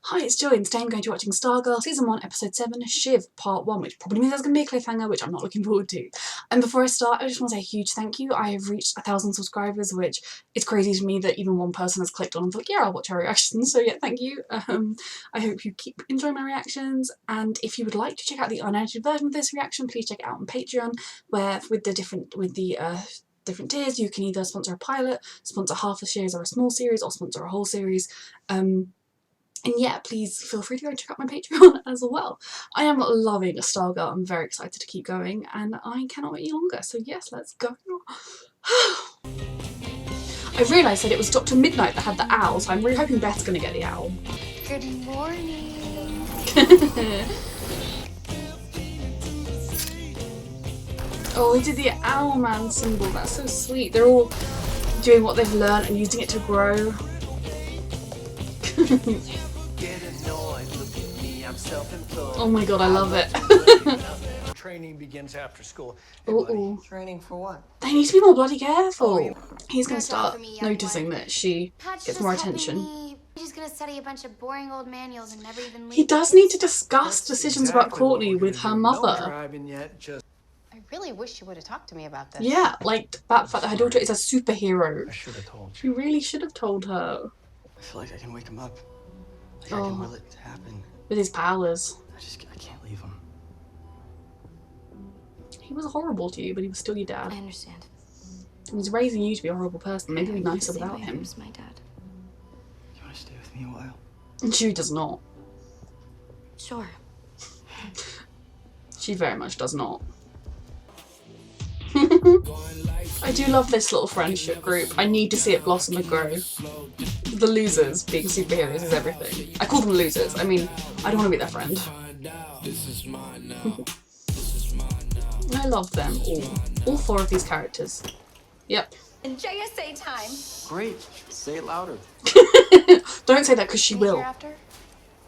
Hi, it's Joy, and today I'm going to be watching Stargirl Season 1, Episode 7, Shiv, Part 1, which probably means there's going to be a cliffhanger, which I'm not looking forward to. And before I start, I just want to say a huge thank you. I have reached 1,000 subscribers, which is crazy to me that even one person has clicked on and thought, yeah, I'll watch our reactions. So yeah, thank you. I hope you keep enjoying my reactions, and if you would like to check out the unedited version of this reaction, please check it out on Patreon, where with the different tiers, you can either sponsor a pilot, sponsor half a series or a small series, or sponsor a whole series. And yeah, please feel free to go check out my Patreon as well. I am loving Stargirl. I'm very excited to keep going, and I cannot wait any longer. So yes, let's go. I realised that it was Dr. Midnight that had the owl, so I'm really hoping Beth's going to get the owl. Good morning. Oh, he did the owl man symbol. That's so sweet. They're all doing what they've learned and using it to grow. Oh my god, I love it. Training begins after school. Ooh. Training for what? They need to be more bloody careful. He's going to start noticing that she gets more attention. He's gonna study a bunch of boring old manuals and never even leave. He does need to discuss decisions about Courtney with her mother. I really wish you would have talked to me about this. Yeah, like that fact that her daughter is a superhero. I should have told you. She really should have told her. I feel like I can wake him up. Like I can will it happen. With his powers. I can't leave him. He was horrible to you, but he was still your dad. I understand. He was raising you to be a horrible person. Maybe be nicer without him. Who's my dad? You want to stay with me a while? And she does not. Sure. She very much does not. I do love this little friendship group. I need to see it blossom and grow. The losers being superheroes is everything. I call them losers. I mean, I don't want to be their friend. I love them all. All four of these characters. Yep. And JSA time. Great. Say it louder. Don't say that because she will. After?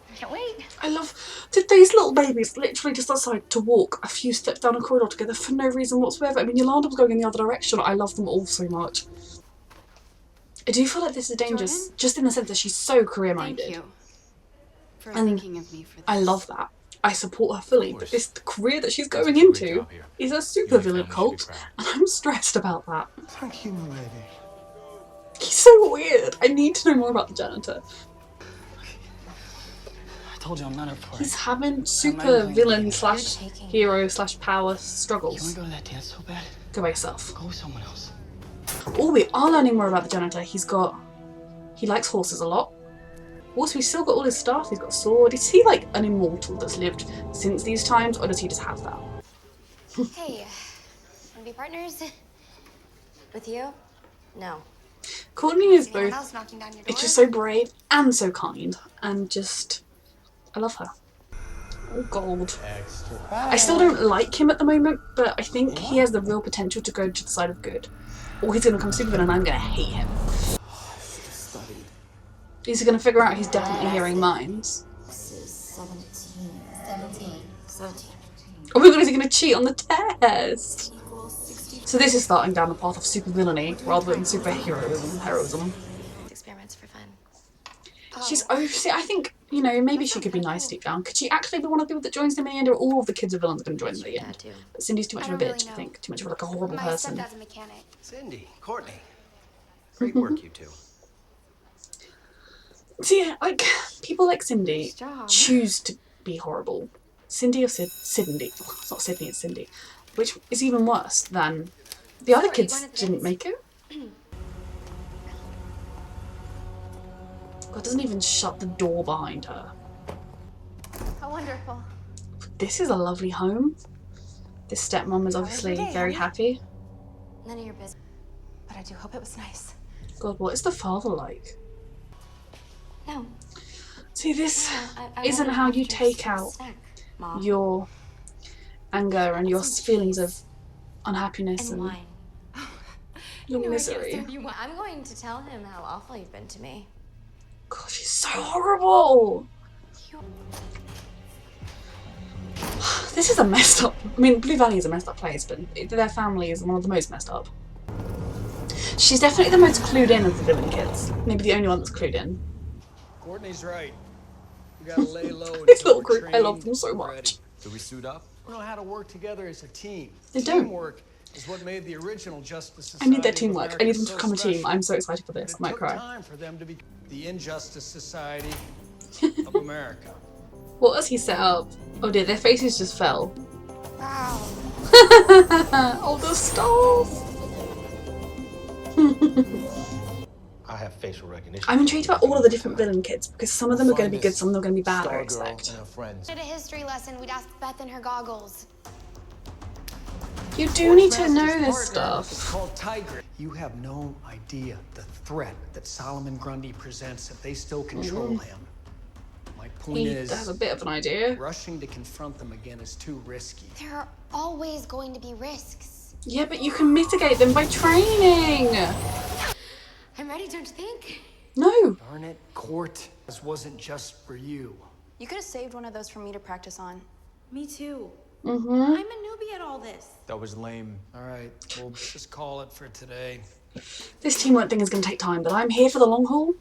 I can't wait. I love that these little babies literally just decide to walk a few steps down a corridor together for no reason whatsoever. I mean, Yolanda was going in the other direction. I love them all so much. I do feel like this is dangerous, Jordan? just in the sense that she's so career-minded. Thank you for And thinking of me for this. I love that. I support her fully, but this career that she's going into is a supervillain cult, and I'm stressed about that. Thank you, my lady. He's so weird. I need to know more about the janitor. I told you I'm not up for it. He's having super villain slash hero slash power struggles. You want to go to that dance so bad? Go by yourself. Go with someone else. Oh, we are learning more about the janitor. He likes horses a lot. Also, he's still got all his stuff. He's got a sword. Is he like an immortal that's lived since these times, or does he just have that? Hey, wanna be partners? With you? No. Courtney is Anyone both. else knocking down your door? It's just so brave and so kind, and just I love her. Oh god. I still don't like him at the moment, but I think he has the real potential to go to the side of good. Or he's gonna become supervillain and I'm gonna hate him. He's gonna figure out he's definitely hearing minds. This is 17. Oh my god, is he gonna cheat on the test? So this is starting down the path of super villainy rather than superheroism, heroism. Experiments for fun. She's see, I think, you know, maybe she could be nice deep down. Could she actually be one of the people that joins them in the end, or all of the kids are villains going to join them in the end? But Cindy's too much of a bitch, I think. Too much of like a horrible My person. stepdad's a mechanic. Cindy, Courtney. Great work, you two. See, like, people like Cindy choose to be horrible. Cindy or Cindy. Oh, it's not Sydney, it's Cindy. Which is even worse than the other kids didn't make it. God, doesn't even shut the door behind her. How wonderful. This is a lovely home. This stepmom is obviously very happy. None of your business. But I do hope it was nice. God, what is the father like? No. See, this I isn't wanted how you to take just out snack, Mom. your anger and your feelings of unhappiness and and wine. your misery. I'm going to tell him how awful you've been to me. God, she's so horrible. This is a messed up. I mean, Blue Valley is a messed up place, but their family is one of the most messed up. She's definitely the most clued in of the villain kids. Maybe the only one that's clued in. Courtney's right. We gotta lay low This until little we're group, I love trained them so and much. ready. Do we suit up? We know how to work together as a team. They don't. Teamwork is what made the original Justice I Society need their of teamwork. I America need them to so become a team. special. I'm so excited for But this. it I might took cry. time for them to be the Injustice Society of America. What has he set up? Oh dear, their faces just fell. Wow. Oh, the stars! I have facial recognition. I'm intrigued about all of the different villain kids because some of them are going to be good, some of them are going to be bad, I Stargirl expect. and her friends. At a history lesson, we'd ask Beth in her goggles. You do need to know Sportsmaster's this partner is stuff. called Tiger. You have no idea the threat that Solomon Grundy presents if they still control him. My point He is, has a bit of an idea. rushing to confront them again is too risky. There are always going to be risks. Yeah, but you can mitigate them by training. I'm ready, don't you think? No. Darn it, Court. This wasn't just for you. You could have saved one of those for me to practice on. Me too. Mm-hmm. I'm a newbie at all this. That was lame. All right, we'll just call it for today. This teamwork thing is going to take time, but I'm here for the long haul.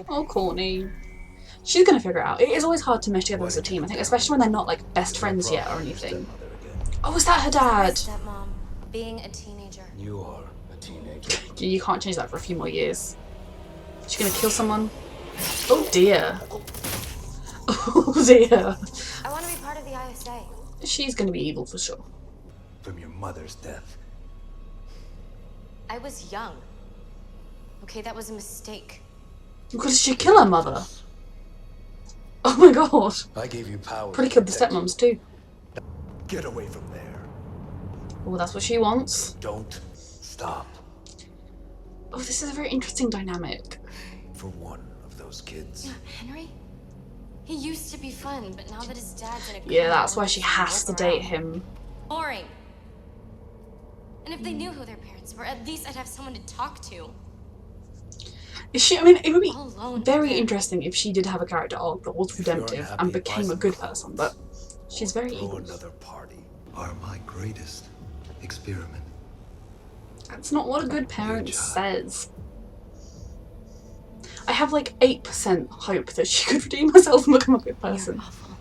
Oh, Courtney. She's going to figure it out. It is always hard to mesh together as a team, I think, especially when they're not, like, best friends yet or anything. Oh, is that her dad? Stepmom, being a teenager. You are a teenager. You can't change that for a few more years. She's going to kill someone. Oh, dear. Oh, dear. I want to be part of the ISA. She's going to be evil for sure. From your mother's death. I was young. Okay, that was a mistake. Because she kill her mother. Oh my god. I gave you power. Probably killed the stepmoms too. Get away from there. Oh, that's what she wants. Don't stop Oh, this is a very interesting dynamic. for one of those kids. Henry? He used to be fun, but now that his dad's in a Yeah, coma, that's why he she doesn't has to look date around. him. Boring. And if they knew who their parents were, at least I'd have someone to talk to. Is she? I mean, it would be All alone. very there. interesting if she did have a character arc that was redemptive unhappy, and became buy a good some person, clothes. but she's very Throw evil. another party. Are my greatest experiment. That's not what a good parent job. says. I have like 8% hope that she could redeem herself and become a good person. You're awful.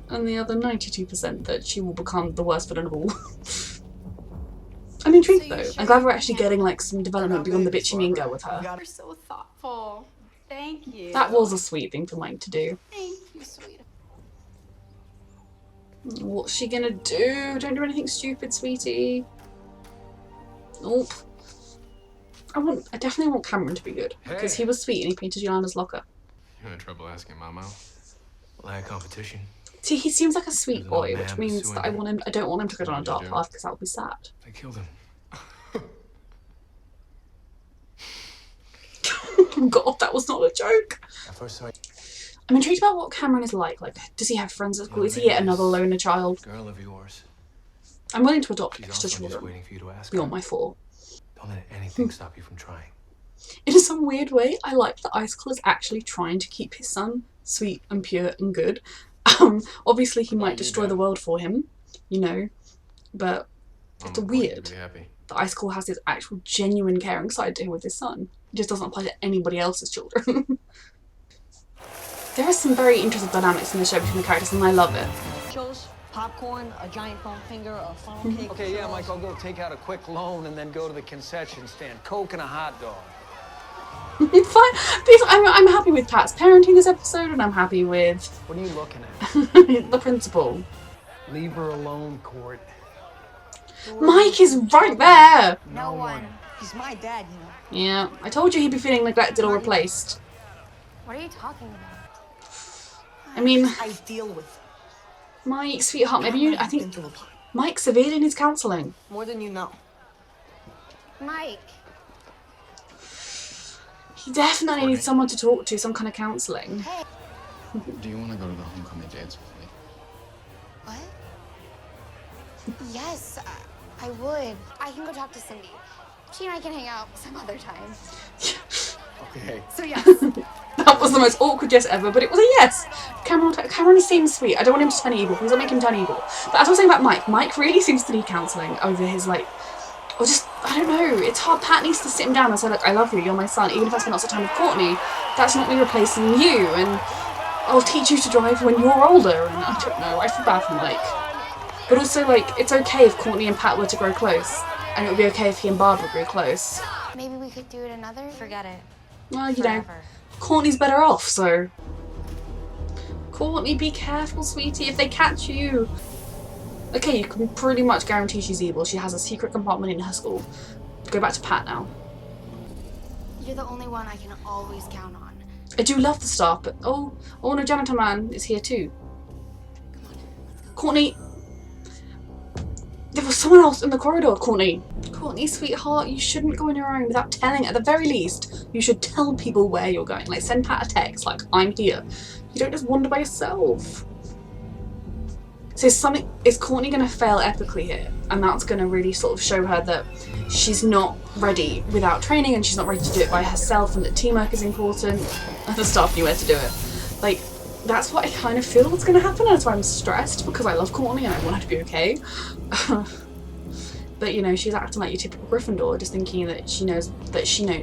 And the other 92% that she will become the worst villain of all. I'm intrigued So though. you're I'm sure glad you we're actually can't- getting like some development beyond the bitchy mean girl with her. You're so thoughtful. Thank you. That was a sweet thing for Mike to do. Thank you, sweetie. What's she gonna do? Don't do anything stupid, sweetie. Nope. I definitely want Cameron to be good because he was sweet and he painted Yolanda's locker. You had trouble asking Mama? Lack competition. See, he seems like a sweet There's an boy, old which man means pursuing that I him. don't want him to go down a dark do? path because that would be sad. They killed him. God, that was not a joke. I first saw I'm intrigued about what Cameron is like. Like, does he have friends at school? Is he yet another loner child? Girl of yours. I'm willing to adopt She's extra also just children waiting for you to ask beyond her. my 4. Don't let anything stop you from trying. In some weird way, I like that Icicle is actually trying to keep his son sweet and pure and good. Obviously, he might destroy the world for him, you know, but it's I'm going to weird be happy. that Icicle has this actual genuine caring side to him with his son. It just doesn't apply to anybody else's children. There are some very interesting dynamics in the show between the characters, and I love it. Nachos, popcorn, a giant foam finger, a funnel cake. Okay, yeah, Mike, I'll go take out a quick loan and then go to the concession stand. Coke and a hot dog. Fine. Because I'm happy with Pat's parenting this episode, and I'm happy with What are you looking at? the principal. Leave her alone, Court. Mike is right there! No one. He's my dad, you know. Yeah, I told you he'd be feeling neglected or replaced. What are you talking about? I mean, I deal with Mike, sweetheart, maybe you... I I've been think through a lot. Mike severely needs counselling. More than you know. Mike. He definitely needs someone to talk to, some kind of counselling. Do you want to go to the homecoming dance with me? What? Yes, I would. I can go talk to Cindy. She and I can hang out some other time. Okay. So yes. That was the most awkward yes ever, but it was a yes. Cameron seems sweet. I don't want him to turn evil. Please don't make him turn evil. But as I was saying about Mike, Mike really seems to need counselling over his, like, or just, I don't know, it's hard. Pat needs to sit him down and say, look, I love you, you're my son. Even if I spend lots of time with Courtney, that's not me replacing you. And I'll teach you to drive when you're older, and I don't know, I feel bad for Mike. But also, like, it's okay if Courtney and Pat were to grow close, and it would be okay if he and Barbara grew close. Maybe we could do it another. Forget it. Well, you know, Forever. Courtney's better off, so... Courtney, be careful, sweetie, if they catch you! Okay, you can pretty much guarantee she's evil. She has a secret compartment in her school. Go back to Pat now. You're the only one I can always count on. I do love the staff, but oh no, Janitor Man is here too. Courtney! There was someone else in the corridor, Courtney. Courtney, sweetheart, you shouldn't go on your own without telling. At the very least, you should tell people where you're going. Like, send Pat a text, like, I'm here. You don't just wander by yourself. So is Courtney going to fail epically here? And that's going to really sort of show her that she's not ready without training, and she's not ready to do it by herself, and that teamwork is important, and the staff knew where to do it. Like, that's what I kind of feel is going to happen, and that's why I'm stressed, because I love Courtney and I want her to be okay. But, you know, she's acting like your typical Gryffindor, just thinking that she knows,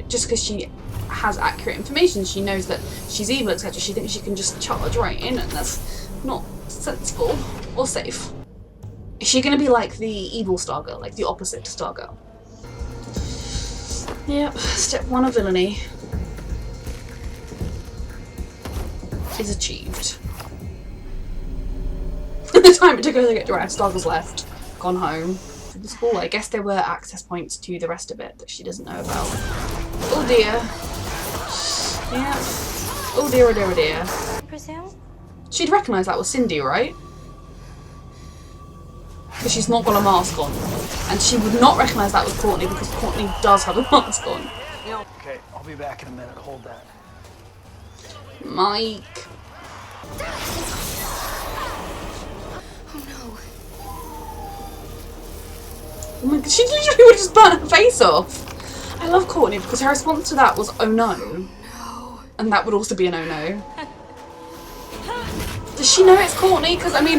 just because she has accurate information, she knows that she's evil, etc. She thinks she can just charge right in, and that's not sensible or safe. Is she going to be like the evil Stargirl, like the opposite to Stargirl? Yep, step 1 of villainy is achieved. The time it took her to get dressed, Stargirl's left, gone home to the school. I guess there were access points to the rest of it that she doesn't know about. Oh dear. Yeah. Oh dear, oh dear, oh dear. Presume? She'd recognise that was Cindy, right? Because she's not got a mask on. And she would not recognise that was Courtney because Courtney does have a mask on. Okay, I'll be back in a minute. Hold that. Mike. Oh my god, she literally would just burn her face off. I love Courtney because her response to that was, oh no. And that would also be an oh no. Does she know it's Courtney? Because, I mean,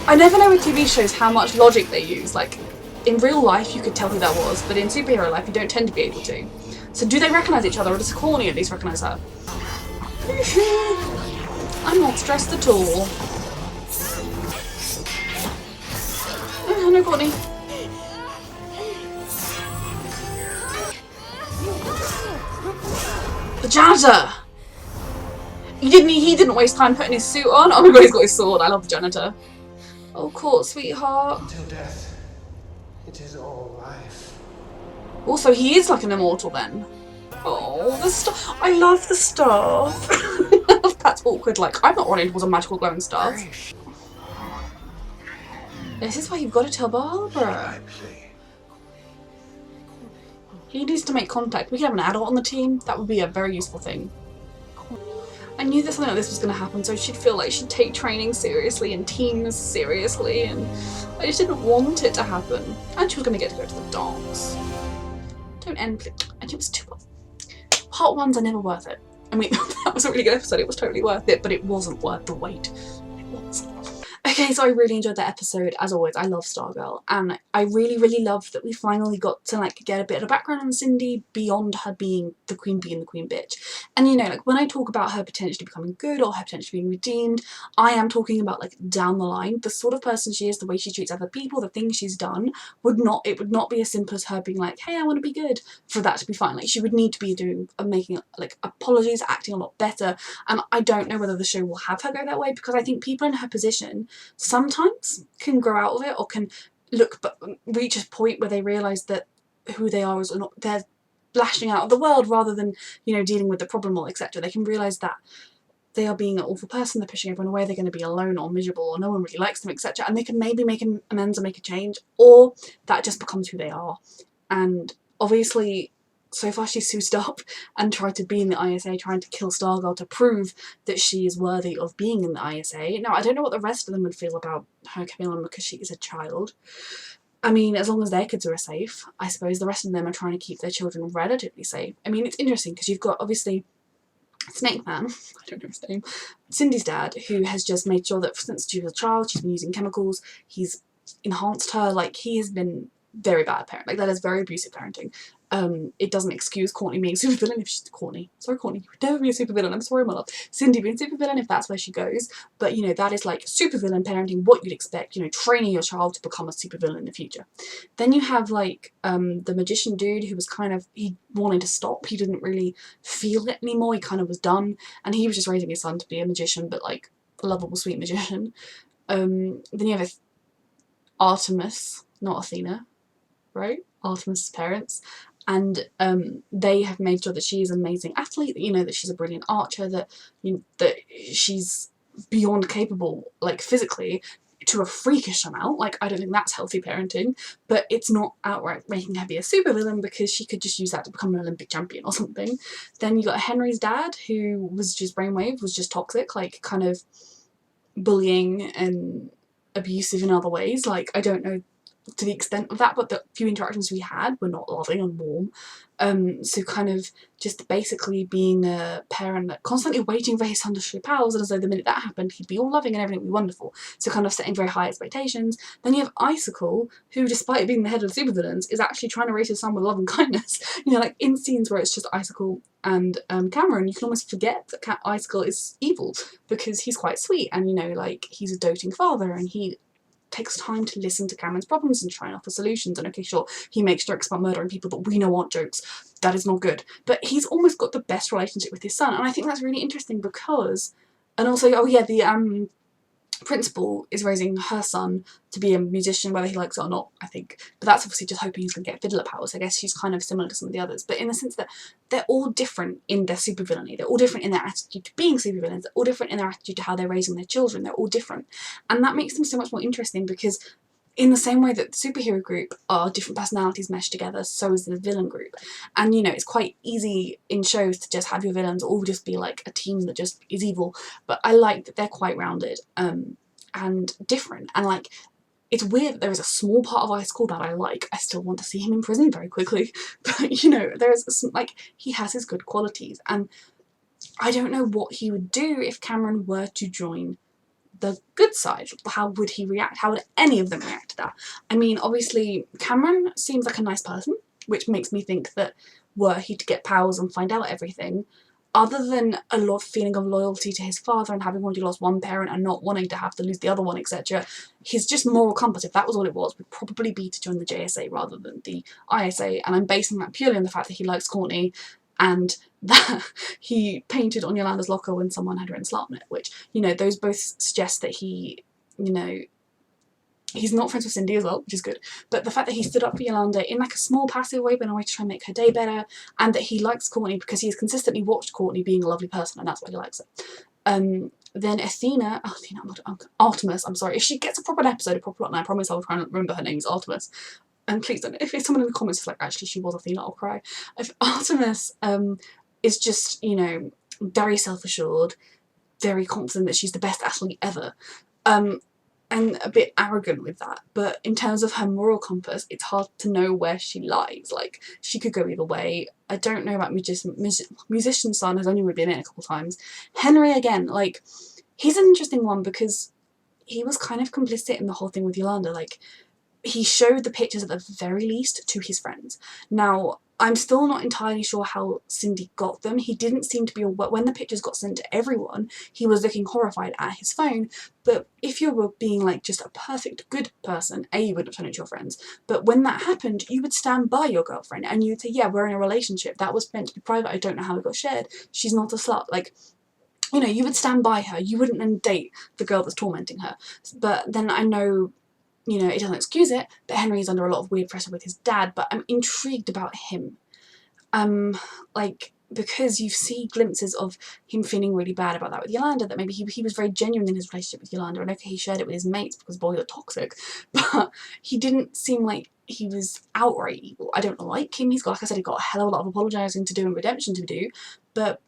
I never know with TV shows how much logic they use. Like, in real life you could tell who that was, but in superhero life you don't tend to be able to. So do they recognise each other, or does Courtney at least recognise her? I'm not stressed at all. Oh, no, Courtney. The janitor! He didn't waste time putting his suit on. Oh my god, he's got his sword. I love the janitor. Oh, Court, sweetheart. Until death, it is all life. Also, he is like an immortal then. Oh, the staff. I love the staff. That's awkward. Like, I'm not running towards a magical glowing staff. This is why you've got to tell Barbara. He needs to make contact. We could have an adult on the team. That would be a very useful thing. I knew that something like this was going to happen, so she'd feel like she'd take training seriously and teams seriously, and I just didn't want it to happen. And she was going to get to go to the dance. Don't end. And it was too. Part 1s are never worth it. I mean, that was a really good episode. It was totally worth it, but it wasn't worth the wait. It wasn't. Okay, so I really enjoyed that episode. As always, I love Stargirl, and I really, really love that we finally got to like get a bit of background on Cindy beyond her being the queen bee and the queen bitch. And you know, like when I talk about her potentially becoming good or her potentially being redeemed, I am talking about like down the line, the sort of person she is, the way she treats other people, the things she's done would not be as simple as her being like, hey, I want to be good, for that to be fine. Like she would need to be making like apologies, acting a lot better, and I don't know whether the show will have her go that way, because I think people in her position sometimes can grow out of it, or can reach a point where they realise that who they are is not, they're lashing out of the world rather than, you know, dealing with the problem or etc. They can realise that they are being an awful person, they're pushing everyone away, they're going to be alone or miserable or no one really likes them, etc. And they can maybe make an amends or make a change, or that just becomes who they are. And obviously so far she's suited up and tried to be in the ISA, trying to kill Stargirl to prove that she is worthy of being in the ISA. Now, I don't know what the rest of them would feel about her coming on because she is a child. I mean, as long as their kids are safe, I suppose the rest of them are trying to keep their children relatively safe. I mean, it's interesting because you've got, obviously, Snake Man, I don't know his name, Cindy's dad, who has just made sure that since she was a child, she's been using chemicals, he's enhanced her, like, he has been very bad parent. Like, that is very abusive parenting. it doesn't excuse Courtney being a supervillain if she's Courtney. Sorry, Courtney, you would never be a supervillain. I'm sorry, my love. Cindy being a supervillain if that's where she goes. But, you know, that is like supervillain parenting, what you'd expect, you know, training your child to become a supervillain in the future. Then you have like the magician dude who was kind of, he wanted to stop. He didn't really feel it anymore. He kind of was done. And he was just raising his son to be a magician, but like a lovable, sweet magician. Then you have Artemis, not Athena, right? Artemis's parents. And they have made sure that she is an amazing athlete, you know, that she's a brilliant archer, that that she's beyond capable, like physically, to a freakish amount. Like, I don't think that's healthy parenting, but it's not outright making her be a supervillain because she could just use that to become an Olympic champion or something. Then you got Henry's dad, who was just brainwave, was just toxic, like kind of bullying and abusive in other ways. Like, I don't know to the extent of that, but the few interactions we had were not loving and warm. So kind of just basically being a parent that constantly waiting for his son to show powers, and as though the minute that happened he'd be all loving and everything would be wonderful. So kind of setting very high expectations. Then you have Icicle, who despite being the head of the supervillains is actually trying to raise his son with love and kindness. You know, like in scenes where it's just Icicle and Cameron, you can almost forget that Icicle is evil because he's quite sweet and, you know, like he's a doting father and he takes time to listen to Cameron's problems and try and offer solutions. And okay, sure, he makes jokes about murdering people that we know aren't jokes. That is not good. But he's almost got the best relationship with his son. And I think that's really interesting because, and also, oh yeah, the principal is raising her son to be a musician, whether he likes it or not, I think. But that's obviously just hoping he's going to get fiddler powers. I guess she's kind of similar to some of the others. But in the sense that they're all different in their supervillainy. They're all different in their attitude to being supervillains. They're all different in their attitude to how they're raising their children. They're all different. And that makes them so much more interesting because in the same way that the superhero group are different personalities meshed together, so is the villain group. And, you know, it's quite easy in shows to just have your villains all just be like a team that just is evil. But I like that they're quite rounded and different. And, like, it's weird that there is a small part of Icicle that I like. I still want to see him in prison very quickly. But, you know, there is, like, he has his good qualities. And I don't know what he would do if Cameron were to join the good side. How would he react? How would any of them react to that? I mean, obviously, Cameron seems like a nice person, which makes me think that were he to get powers and find out everything, other than a lot of feeling of loyalty to his father and having already lost one parent and not wanting to have to lose the other one, etc., his just moral compass, if that was all it was, would probably be to join the JSA rather than the ISA. And I'm basing that purely on the fact that he likes Courtney and that he painted on Yolanda's locker when someone had written Slarpnet, which, you know, those both suggest that he, you know, he's not friends with Cindy as well, which is good, but the fact that he stood up for Yolanda in like a small passive way, but in a way to try and make her day better, and that he likes Courtney because he has consistently watched Courtney being a lovely person, and that's why he likes her. Then Artemis, I'm sorry, if she gets a proper episode, a proper plot, and I promise I'll try and remember her name is Artemis. And please don't, if someone in the comments is like, actually she was Athena, I'll cry. If Artemis is just, you know, very self-assured, very confident that she's the best athlete ever, and a bit arrogant with that, but in terms of her moral compass, it's hard to know where she lies. Like, she could go either way. I don't know about musician's son, has only really been in it a couple times. Henry, again, like, he's an interesting one because he was kind of complicit in the whole thing with Yolanda. Like, he showed the pictures at the very least to his friends. Now, I'm still not entirely sure how Cindy got them. He didn't seem to be aware. When the pictures got sent to everyone, he was looking horrified at his phone. But if you were being like just a perfect good person, A, you wouldn't have shown it to your friends. But when that happened, you would stand by your girlfriend and you'd say, yeah, we're in a relationship. That was meant to be private. I don't know how it got shared. She's not a slut. Like, you know, you would stand by her. You wouldn't then date the girl that's tormenting her. But then I know, you know, it doesn't excuse it, but Henry's under a lot of weird pressure with his dad, but I'm intrigued about him. Like, because you see glimpses of him feeling really bad about that with Yolanda, that maybe he was very genuine in his relationship with Yolanda, and okay, he shared it with his mates because boys are toxic, but he didn't seem like he was outright evil. I don't like him. He's got, like I said, he got a hell of a lot of apologising to do and redemption to do, but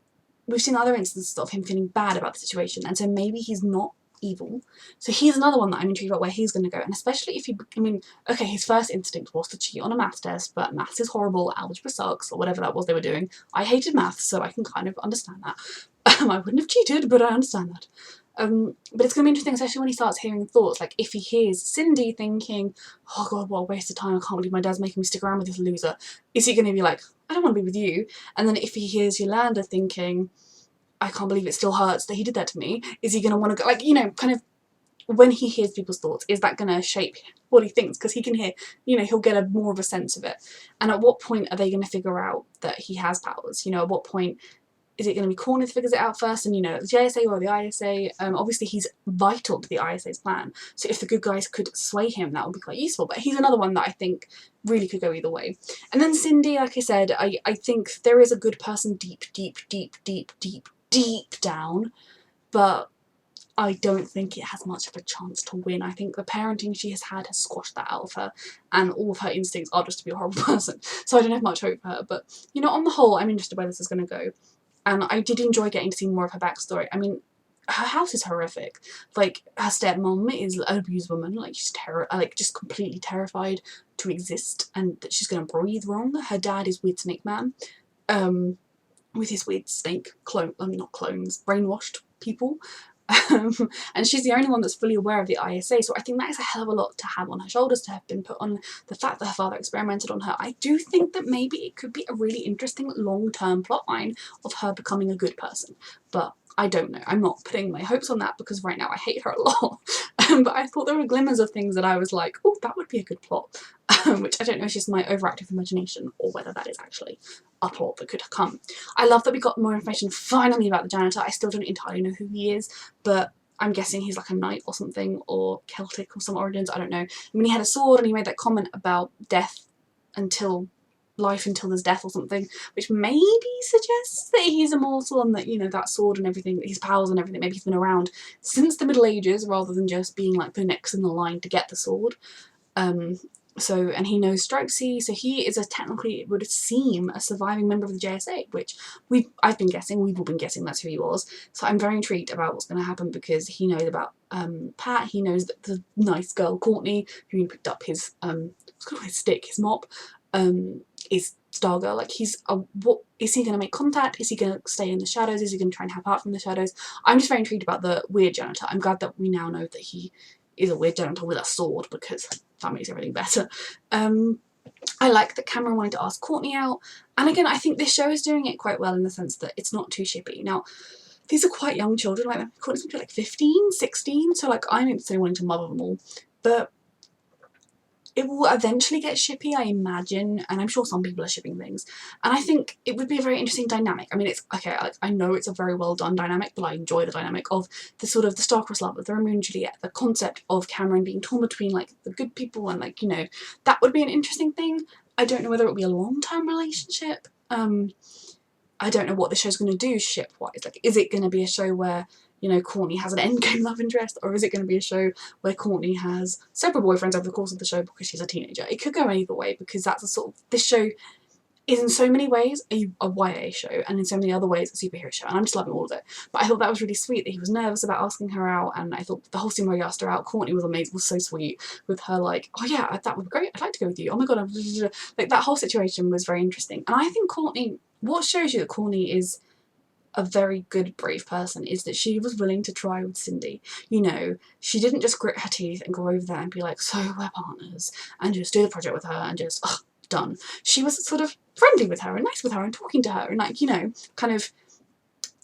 we've seen other instances of him feeling bad about the situation, and so maybe he's not evil. So he's another one that I'm intrigued about where he's going to go, and especially if he, I mean, okay, his first instinct was to cheat on a maths test, but maths is horrible, algebra sucks, or whatever that was they were doing. I hated maths, so I can kind of understand that. I wouldn't have cheated, but I understand that. But it's going to be interesting, especially when he starts hearing thoughts, like if he hears Cindy thinking, oh god, what a waste of time, I can't believe my dad's making me stick around with this loser, is he going to be like, I don't want to be with you? And then if he hears Yolanda thinking, I can't believe it still hurts that he did that to me, is he going to want to go, like, you know, kind of, when he hears people's thoughts, is that going to shape what he thinks? Because he can hear, you know, he'll get a more of a sense of it. And at what point are they going to figure out that he has powers? You know, at what point is it going to be Courtney that figures it out first? And, you know, the JSA or the ISA, obviously he's vital to the ISA's plan. So if the good guys could sway him, that would be quite useful. But he's another one that I think really could go either way. And then Cindy, like I said, I think there is a good person deep down, but I don't think it has much of a chance to win. I think the parenting she has had has squashed that out of her, and all of her instincts are just to be a horrible person. So I don't have much hope for her. But, you know, on the whole, I'm interested where this is going to go. And I did enjoy getting to see more of her backstory. I mean, her house is horrific. Like, her stepmom is an abused woman. Like, she's just completely terrified to exist and that she's going to breathe wrong. Her dad is weird snake man. With his weird snake not clones, brainwashed people. And she's the only one that's fully aware of the ISA, so I think that is a hell of a lot to have on her shoulders, to have been put on the fact that her father experimented on her. I do think that maybe it could be a really interesting long-term plotline of her becoming a good person, but I don't know. I'm not putting my hopes on that because right now I hate her a lot. But I thought there were glimmers of things that I was like, oh, that would be a good plot. Which I don't know if it's just my overactive imagination or whether that is actually a plot that could come. I love that we got more information finally about the janitor. I still don't entirely know who he is, but I'm guessing he's like a knight or something, or Celtic or some origins, I don't know. I mean, he had a sword and he made that comment about life until there's death or something, which maybe suggests that he's immortal and that, you know, that sword and everything, his powers and everything, maybe he's been around since the Middle Ages rather than just being like the next in the line to get the sword. And he knows Strokesy, so he is technically, it would seem, a surviving member of the JSA, which we've all been guessing that's who he was. So I'm very intrigued about what's going to happen because he knows about Pat, he knows that the nice girl Courtney, who picked up his his mop, is Stargirl. Like, what is he going to make contact? Is he going to stay in the shadows? Is he going to try and help out from the shadows? I'm just very intrigued about the weird janitor. I'm glad that we now know that he is a weird janitor with a sword because that makes everything better. I like that Cameron wanted to ask Courtney out, and again I think this show is doing it quite well in the sense that it's not too shippy. Now these are quite young children, like Courtney's maybe like 15, 16, so like I'm instantly wanting to mother them all, but it will eventually get shippy, I imagine, and I'm sure some people are shipping things. And I think it would be a very interesting dynamic. I mean, it's okay, I know it's a very well done dynamic, but I enjoy the dynamic of the sort of the star-crossed love of the Romeo and Juliet, the concept of Cameron being torn between like the good people and like, you know, that would be an interesting thing. I don't know whether it will be a long-term relationship. I don't know what the show's going to do ship-wise. Like, is it going to be a show where, you know, Courtney has an endgame love interest, or is it going to be a show where Courtney has several boyfriends over the course of the show because she's a teenager? It could go either way because that's a sort of, this show is in so many ways a YA show and in so many other ways a superhero show, and I'm just loving all of it. But I thought that was really sweet that he was nervous about asking her out, and I thought the whole scene where he asked her out, Courtney was amazing, was so sweet with her like, oh yeah, that would be great, I'd like to go with you, oh my god, like that whole situation was very interesting. And I think Courtney, what shows you that Courtney is a very good, brave person is that she was willing to try with Cindy. You know, she didn't just grit her teeth and go over there and be like, so we're partners, and just do the project with her and just, done. She was sort of friendly with her and nice with her and talking to her and like, you know, kind of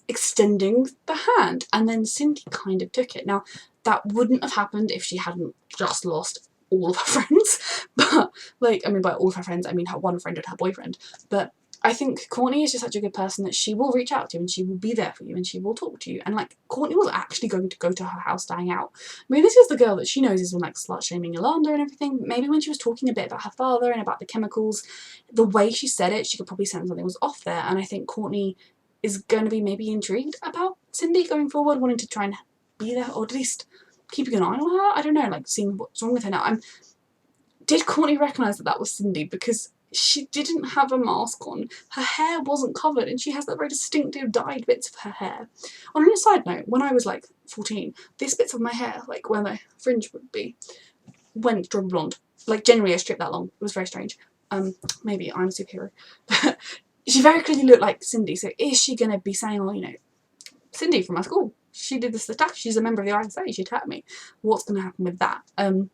extending the hand. And then Cindy kind of took it. Now, that wouldn't have happened if she hadn't just lost all of her friends. But, like, I mean, by all of her friends, I mean her one friend and her boyfriend. But I think Courtney is just such a good person that she will reach out to you and she will be there for you and she will talk to you. And like, Courtney was actually going to go to her house to hang out. I mean, this is the girl that she knows has been like slut-shaming Yolanda and everything. Maybe when she was talking a bit about her father and about the chemicals, the way she said it, she could probably sense something was off there. And I think Courtney is going to be maybe intrigued about Cindy going forward, wanting to try and be there, or at least keeping an eye on her. I don't know, like seeing what's wrong with her now. Did Courtney recognise that that was Cindy? Because she didn't have a mask on, her hair wasn't covered, and she has that very distinctive dyed bits of her hair. On a side note, when I was like 14, these bits of my hair, like where the fringe would be, went strawberry blonde. Like generally a strip that long. It was very strange. Maybe I'm a superhero. She very clearly looked like Cindy, so is she going to be saying, oh, you know, Cindy from my school, she did this attack, she's a member of the ISA, she attacked me. What's going to happen with that? And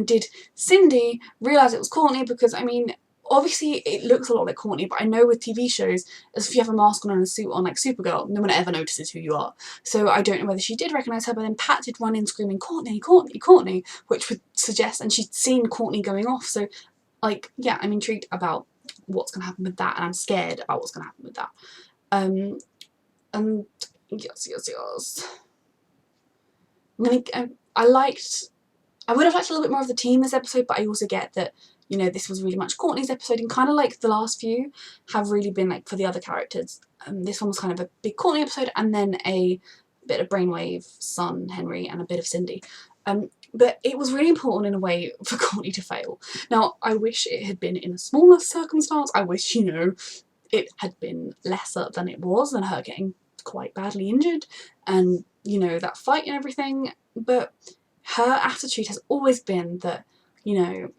did Cindy realise it was Courtney? Because, I mean, obviously it looks a lot like Courtney, but I know with TV shows, as if you have a mask on and a suit on, like Supergirl, no one ever notices who you are. So I don't know whether she did recognise her, but then Pat did run in screaming, Courtney, Courtney, Courtney, which would suggest, and she'd seen Courtney going off, so, like, yeah, I'm intrigued about what's going to happen with that, and I'm scared about what's going to happen with that. And yes. I would have liked a little bit more of the team this episode, but I also get that, you know, this was really much Courtney's episode, and kind of like the last few have really been like for the other characters. This one was kind of a big Courtney episode, and then a bit of Brainwave, Son, Henry, and a bit of Cindy. But it was really important in a way for Courtney to fail. Now, I wish it had been in a smaller circumstance. I wish, you know, it had been lesser than it was, and her getting quite badly injured, and, you know, that fight and everything. But her attitude has always been that, you know,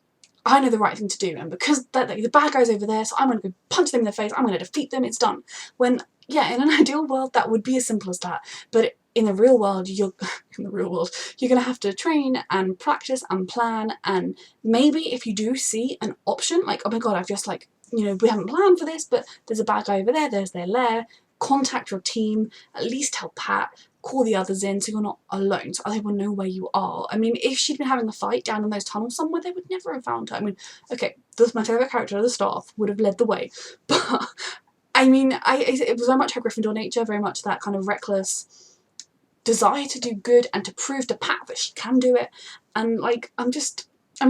I know the right thing to do, and because the bad guy's over there, so I'm going to go punch them in the face, I'm going to defeat them, it's done. When, yeah, in an ideal world, that would be as simple as that. But in the real world, you're going to have to train and practice and plan, and maybe if you do see an option, like, oh my god, I've just, like, you know, we haven't planned for this, but there's a bad guy over there, there's their lair, contact your team, at least tell Pat, call the others in so you're not alone, so other people know where you are. I mean, if she'd been having a fight down in those tunnels somewhere, they would never have found her. I mean, okay, my favourite character of the staff would have led the way, but I mean, it was very much her Gryffindor nature, very much that kind of reckless desire to do good and to prove to Pat that she can do it, and, like, I'm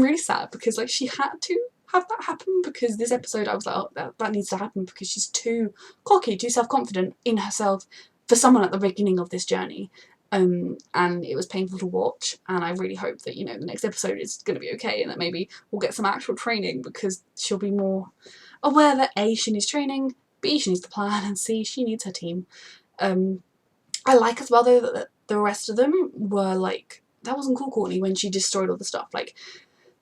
really sad because, like, she had to have that happen, because this episode I was like, oh, that needs to happen, because she's too cocky, too self-confident in herself for someone at the beginning of this journey, and it was painful to watch, and I really hope that, you know, the next episode is going to be okay, and that maybe we'll get some actual training, because she'll be more aware that A, she needs training, B, she needs to plan, and C, she needs her team. I like as well though that the rest of them were like, that wasn't cool Courtney when she destroyed all the stuff, like,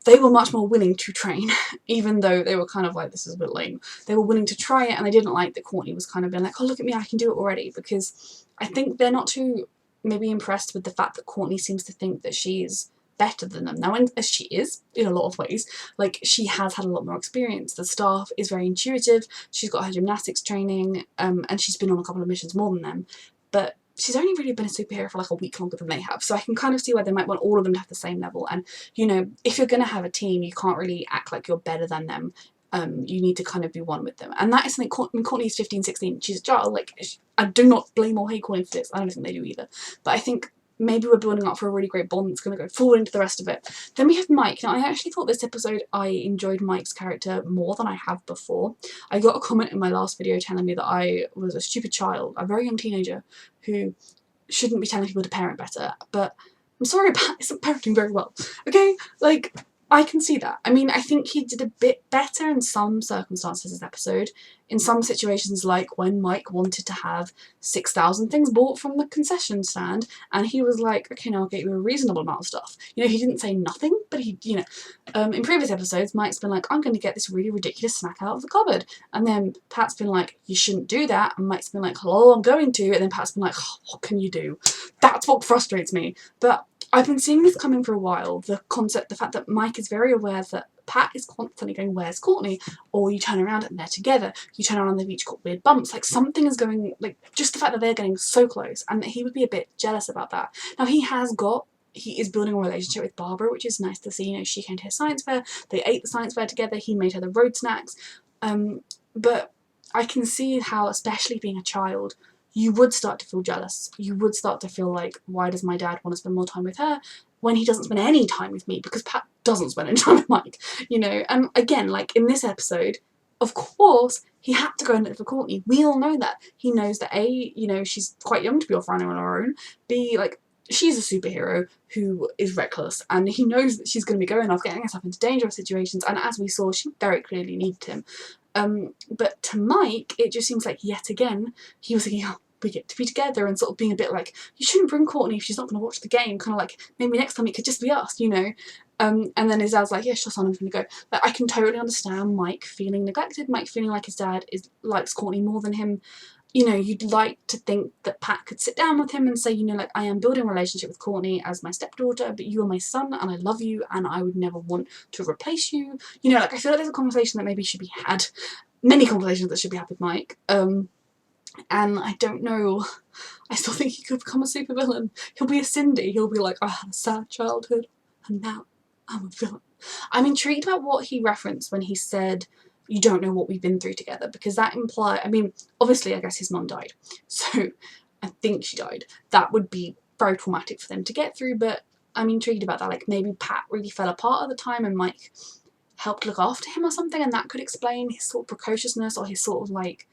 they were much more willing to train, even though they were kind of like, this is a bit lame. They were willing to try it, and I didn't like that Courtney was kind of being like, oh, look at me, I can do it already, because I think they're not too maybe impressed with the fact that Courtney seems to think that she's better than them. Now, as she is, in a lot of ways, like, she has had a lot more experience. The staff is very intuitive, she's got her gymnastics training, and she's been on a couple of missions more than them, but she's only really been a superhero for like a week longer than they have, so I can kind of see why they might want all of them to have the same level. And, you know, if you're going to have a team, you can't really act like you're better than them. You need to kind of be one with them, and that is something. Courtney's 15, 16, she's a child, like, I do not blame or hate Courtney for this, I don't think they do either, but I think maybe we're building up for a really great bond that's going to go forward into the rest of it. Then we have Mike. Now, I actually thought this episode, I enjoyed Mike's character more than I have before. I got a comment in my last video telling me that I was a stupid child, a very young teenager who shouldn't be telling people to parent better, but I'm sorry, Pat isn't parenting very well, okay? Like, I can see that. I mean, I think he did a bit better in some circumstances this episode. In some situations, like when Mike wanted to have 6,000 things bought from the concession stand, and he was like, okay, now I'll get you a reasonable amount of stuff. You know, he didn't say nothing, but he, you know, in previous episodes, Mike's been like, I'm going to get this really ridiculous snack out of the cupboard. And then Pat's been like, you shouldn't do that. And Mike's been like, hello, I'm going to. And then Pat's been like, oh, what can you do? That's what frustrates me. But I've been seeing this coming for a while, the concept, the fact that Mike is very aware that Pat is constantly going, where's Courtney? Or you turn around and they're together. You turn around and they've each got weird bumps. Like, something is going, like, just the fact that they're getting so close, and that he would be a bit jealous about that. Now, he is building a relationship with Barbara, which is nice to see. You know, she came to his science fair, they ate the science fair together, he made her the road snacks. But I can see how, especially being a child, you would start to feel jealous. You would start to feel like, why does my dad want to spend more time with her when he doesn't spend any time with me? Because Pat doesn't spend any time with Mike, you know. And again, like in this episode, of course, he had to go and look for Courtney. We all know that. He knows that A, you know, she's quite young to be off running on her own. B, like, she's a superhero who is reckless, and he knows that she's going to be going off, getting herself into dangerous situations, and as we saw, she very clearly needed him. But to Mike, it just seems like, yet again, he was thinking, oh, we get to be together, and sort of being a bit like, you shouldn't bring Courtney if she's not going to watch the game, kind of like, maybe next time it could just be us, you know. And then his dad's like, yeah, sure, son, I'm going to go. But I can totally understand Mike feeling neglected, Mike feeling like his dad likes Courtney more than him. you know, you'd like to think that Pat could sit down with him and say, you know, like, I am building a relationship with Courtney as my stepdaughter, but you are my son and I love you and I would never want to replace you. You know, like, I feel like there's a conversation that maybe should be had, many conversations that should be had with Mike. And I don't know, I still think he could become a supervillain. He'll be a Cindy, he'll be like, I had a sad childhood and now I'm a villain. I'm intrigued about what he referenced when he said, you don't know what we've been through together, because that implies, I mean, obviously I guess his mum died, so I think she died. That would be very traumatic for them to get through, but I'm intrigued about that. Like, maybe Pat really fell apart at the time and Mike helped look after him or something, and that could explain his sort of precociousness, or his sort of like,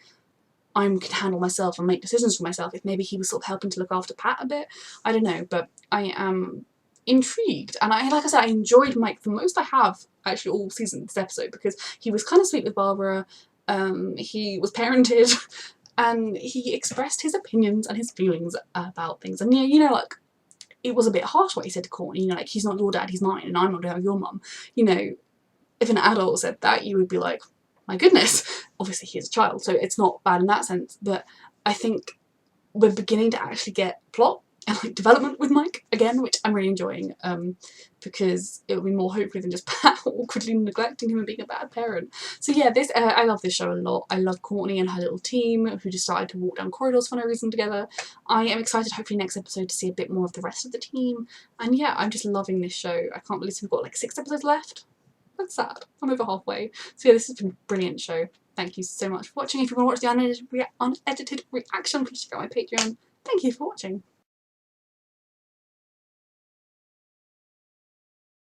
I can handle myself and make decisions for myself, if maybe he was sort of helping to look after Pat a bit. I don't know, but I am intrigued, and like I said, I enjoyed Mike the most I have actually all season this episode, because he was kind of sweet with Barbara, he was parented, and he expressed his opinions and his feelings about things, and yeah, you know, like, it was a bit harsh what he said to Courtney, you know, like, he's not your dad, he's mine, and I'm not your mum. You know, if an adult said that, you would be like, my goodness. Obviously he's a child, so it's not bad in that sense, but I think we're beginning to actually get plot and like development with Mike again, which I'm really enjoying, because it will be more hopefully than just Pat awkwardly neglecting him and being a bad parent. So yeah, this I love this show a lot. I love Courtney and her little team who just started to walk down corridors for no reason together. I am excited hopefully next episode to see a bit more of the rest of the team, and yeah, I'm just loving this show. I can't believe we've got like 6 episodes left. That's sad. I'm over halfway. So yeah, this has been a brilliant show. Thank you so much for watching. If you want to watch the unedited reaction, please check out my Patreon. Thank you for watching.